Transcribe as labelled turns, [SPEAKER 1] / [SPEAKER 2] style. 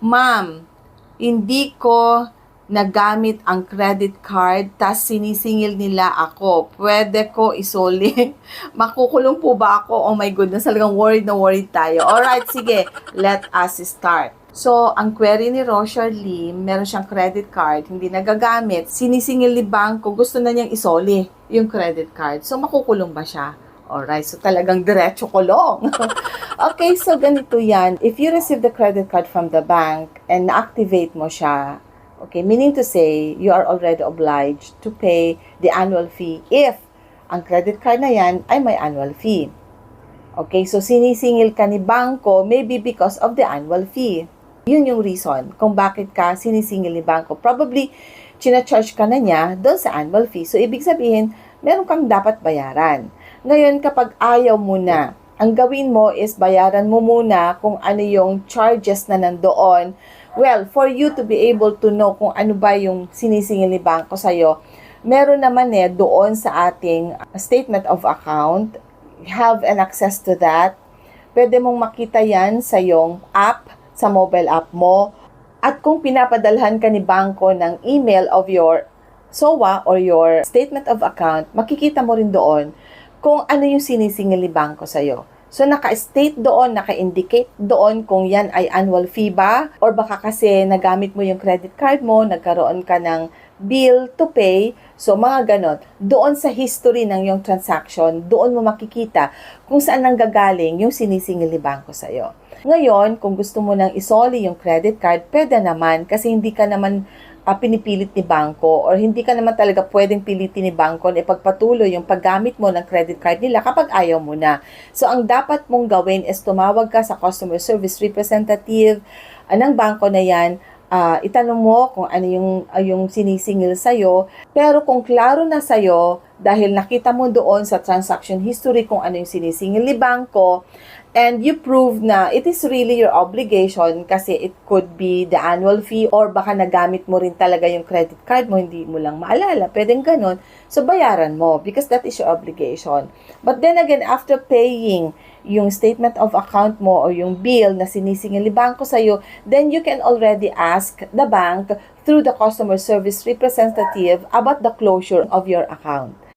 [SPEAKER 1] Ma'am, hindi ko nagamit ang credit card, tas sinisingil nila ako. Pwede ko isoli. Makukulong po ba ako? Oh my goodness, talagang worried na worried tayo. Alright, sige, let us start. So, ang query ni Rochelle Lee, meron siyang credit card, hindi nagagamit, sinisingil ni bangko, gusto na niyang isoli yung credit card. So, makukulong ba siya? Alright, so talagang diretso kulong. Okay, so ganito yan. If you receive the credit card from the bank and na-activate mo siya, okay, meaning to say, you are already obliged to pay the annual fee if ang credit card na yan ay may annual fee. Okay, so sinisingil ka ni bangko maybe because of the annual fee. Yun yung reason kung bakit ka sinisingil ni bangko. Probably, charge ka na niya doon sa annual fee. So, ibig sabihin, meron kang dapat bayaran. Ngayon, kapag ayaw mo na, ang gawin mo is bayaran mo muna kung ano yung charges na nandoon. Well, for you to be able to know kung ano ba yung sinisingil ni bangko sa'yo, meron naman doon sa ating statement of account, have an access to that. Pwede mong makita yan sa yung app, sa mobile app mo. At kung pinapadalhan ka ni bangko ng email of your SOA or your statement of account, makikita mo rin doon kung ano yung sinisingil ni bangko sa'yo. So, naka-state doon, naka-indicate doon kung yan ay annual fee ba, or baka kasi nagamit mo yung credit card mo, nagkaroon ka ng bill to pay, so mga ganon. Doon sa history ng yung transaction, doon mo makikita kung saan nanggagaling yung sinisingil ni bangko sa'yo. Ngayon, kung gusto mo nang isoli yung credit card, pwede naman kasi hindi ka naman pinipilit ni bangko or hindi ka naman talaga pwedeng pilitin ni bangko na ipagpatuloy yung paggamit mo ng credit card nila kapag ayaw mo na. So, ang dapat mong gawin is tumawag ka sa customer service representative ng bangko na yan. Itanong mo kung ano yung sinisingil sa'yo. Pero kung klaro na sa'yo, dahil nakita mo doon sa transaction history kung ano yung sinisingil ni bangko, and you prove na it is really your obligation kasi it could be the annual fee or baka nagamit mo rin talaga yung credit card mo, hindi mo lang maalala, pwedeng ganun. So, bayaran mo because that is your obligation. But then again, after paying yung statement of account mo or yung bill na sinisingil ni bangko sa'yo, then you can already ask the bank through the customer service representative about the closure of your account.